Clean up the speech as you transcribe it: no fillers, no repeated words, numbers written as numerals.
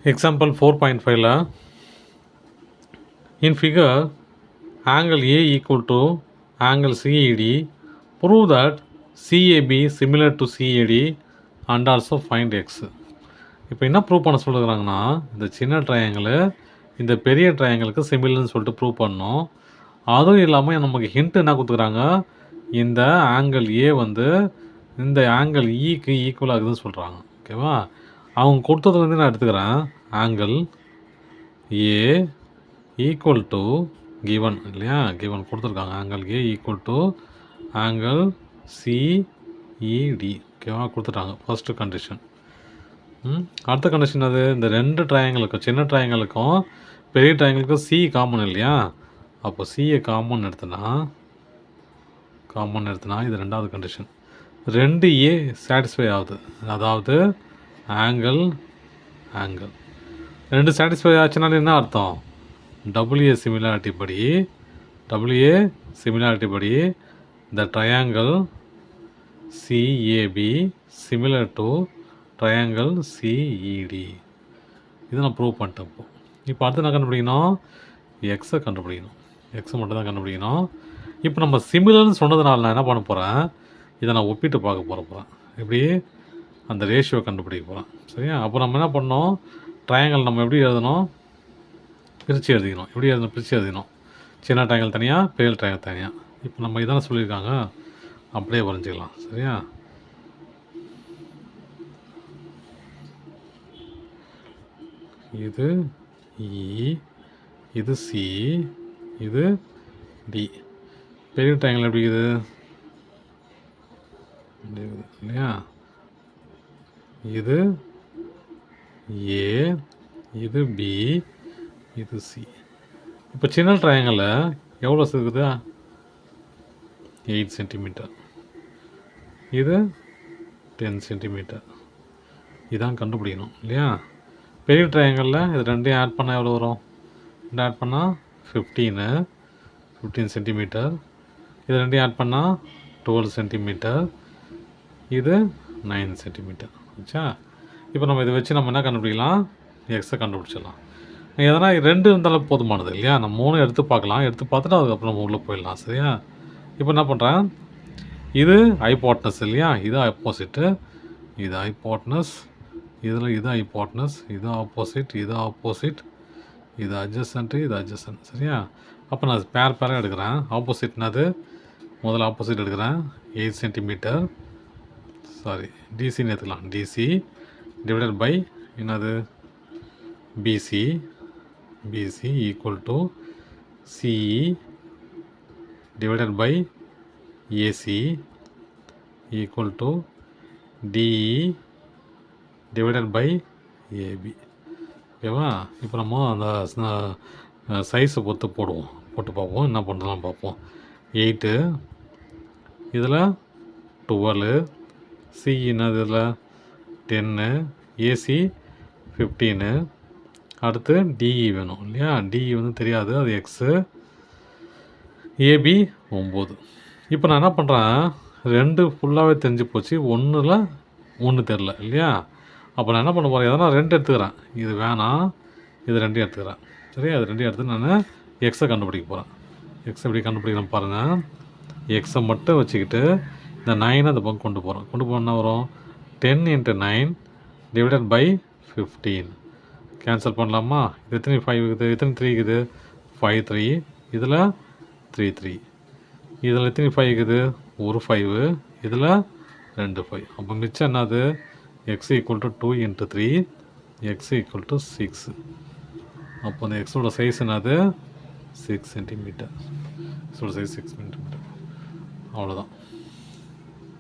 Example 4.5 in figure angle A equal to angle CED, prove that CAB similar to CAD and also find X. இப்போ என்ன prove பண்ண சொல்லுறாங்கன்னா, இந்த சின்ன triangle இந்த பெரிய ட்ரையாங்கிளுக்கு சிமிலர்னு சொல்லிட்டு ப்ரூவ் பண்ணோம். அதுவும் இல்லாமல் நமக்கு ஹிண்ட் என்ன கொடுத்துக்கிறாங்க, இந்த ஆங்கிள் ஏ வந்து இந்த ஆங்கிள் ஈக்கு ஈக்குவல் ஆகுதுன்னு சொல்கிறாங்க. ஓகேவா? அவங்க கொடுத்தது வந்து நான் எடுத்துக்கிறேன். Angle A equal to given இல்லையா, கிவன் கொடுத்துருக்காங்க. Angle A equal to angle CET. ஓகேவா? கொடுத்துட்டாங்க ஃபஸ்ட்டு கண்டிஷன். அடுத்த கண்டிஷன் அது இந்த ரெண்டு ட்ரையாங்கிளுக்கும் சின்ன ட்ரையாங்கிளுக்கும் பெரிய ட்ரையாங்கிளுக்கும் சி காமன் இல்லையா, அப்போ சியை காமன் எடுத்தனா இது ரெண்டாவது கண்டிஷன். ரெண்டு ஏ சாட்டிஸ்ஃபை ஆகுது, அதாவது ஆங்கிள் ரெண்டு சாட்டிஸ்ஃபை ஆச்சுனாலும் என்ன அர்த்தம், டபிள்யூஏ சிமிலாரிட்டி படி the triangle CAB similar to triangle CED. இதை நான் ப்ரூவ் பண்ணிட்டேன். இப்போ அடுத்து நான் கண்டுபிடிக்கணும், எக்ஸை கண்டுபிடிக்கணும். எக்ஸை மட்டும் தான் கண்டுபிடிக்கணும். இப்போ நம்ம சிமிலர்னு சொன்னதுனால நான் என்ன பண்ண போகிறேன், இதை நான் ஒப்பிட்டு பார்க்க போகிறேன். எப்படி அந்த ரேஷியோ கண்டுபிடிக்க போகிறேன். சரியா? அப்போ நம்ம என்ன பண்ணோம், ட்ரையாங்கிள் நம்ம எப்படி எழுதணும், பிரித்து எழுதிக்கணும். எப்படி எழுதணும், பிரித்து எழுதிக்கணும். சின்ன ட்ரையாங்கிள் தனியாக, பெரிய ட்ரையாங்கிள் தனியாக. இப்போ நம்ம இதான சொல்லியிருக்காங்க, அப்படியே வரைஞ்சிக்கலாம். சரியா? இது இ, இது சி, இது டி. பெரிய ட்ரையாங்கிள் எப்படி இருக்குது இல்லையா, இது ஏ, இது பி, இது சி. இப்போ சின்ன ட்ரையாங்கிளில் எவ்வளோ இருக்குது, 8 சென்டிமீட்டர், இது 10 சென்டிமீட்டர். இதான் கண்டுபிடிக்கணும் இல்லையா. பெரிய ட்ரையாங்கிளில் இது ரெண்டையும் ஆட் பண்ணால் எவ்வளோ வரும், ரெண்டு ஆட் பண்ணால் 15 சென்டிமீட்டர். இது ரெண்டையும் ஆட் பண்ணால் 12 சென்டிமீட்டர். இது 9 சென்டிமீட்டர். ஆச்சா? இப்போ நம்ம இதை வச்சு நம்ம என்ன கண்டுபிடிக்கலாம், எக்ஸை கண்டுபிடிச்சிடலாம். எதனா ரெண்டு இருந்தாலும் போதுமானது இல்லையா. நம்ம 3 எடுத்து பார்க்கலாம், எடுத்து பார்த்துட்டு அதுக்கப்புறம் நம்ம உள்ளே போயிடலாம். சரியா? இப்போ என்ன பண்ணுறேன், இது ஹைபோட்டனஸ் இல்லையா, இது ஆப்போசிட்டு, இது ஹைபோட்டனஸ், இதில் இது ஹைபோட்டனஸ், இது ஆப்போசிட், இது ஆப்போசிட், இது அட்ஜசன்ட்டு, இது அட்ஜசன்ட். சரியா? அப்போ நான் பேராக எடுக்கிறேன். ஆப்போசிட்னாது முதல்ல ஆப்போசிட் எடுக்கிறேன், 8 சென்டிமீட்டர். சாரி, டிசின்னு எடுத்துக்கலாம். டிசி டிவைடட் பை என்னது BC, BC equal to CE divided by AC equal to DE divided by AB. ஓகேவா? இப்போ நம்ம அந்த சைஸை போட்டு பார்ப்போம், என்ன பண்ணுறலாம் பார்ப்போம். 8 இதில் 12, சி என்னது இதில் 10, ஏசி 15. அடுத்து டிஇ வேணும் இல்லையா, டிஇ வந்து தெரியாது, அது எக்ஸு, ஏபி 9. இப்போ நான் என்ன பண்ணுறேன், ரெண்டு ஃபுல்லாகவே தெரிஞ்சு போச்சு, ஒன்று தெரில இல்லையா. அப்போ நான் என்ன பண்ண போகிறேன், எதனா ரெண்டு எடுத்துக்கிறேன், இது வேணாம், இது ரெண்டையும் எடுத்துக்கிறேன். சரி, அது ரெண்டையும் எடுத்து நான் எக்ஸை கண்டுபிடிக்க போகிறேன். எக்ஸ் எப்படி கண்டுபிடிக்கலாம் பாருங்கள். எக்ஸை மட்டும் வச்சுக்கிட்டு இந்த 9 அந்த பக்கம் கொண்டு போகிறோம். என்ன வரும், 10 × 9 டிவைடட் பை 15. கேன்சல் பண்ணலாமா? இது எத்தனை 5 இருக்குது, எத்தனை 3 இருக்குது, 5 3. இதில் 3 3. இதில் எத்தனை 5 இருக்குது, ஒரு 5. இதில் 2 5. அப்போ மிச்சம் என்னது, X equal to 2 × 3, X equal to 6. அப்போ அந்த எக்ஸோட சைஸ் என்னது 6 சென்டிமீட்டர். எக்ஸோட சைஸ் 6 சென்டிமீட்டர். அவ்வளோதான்.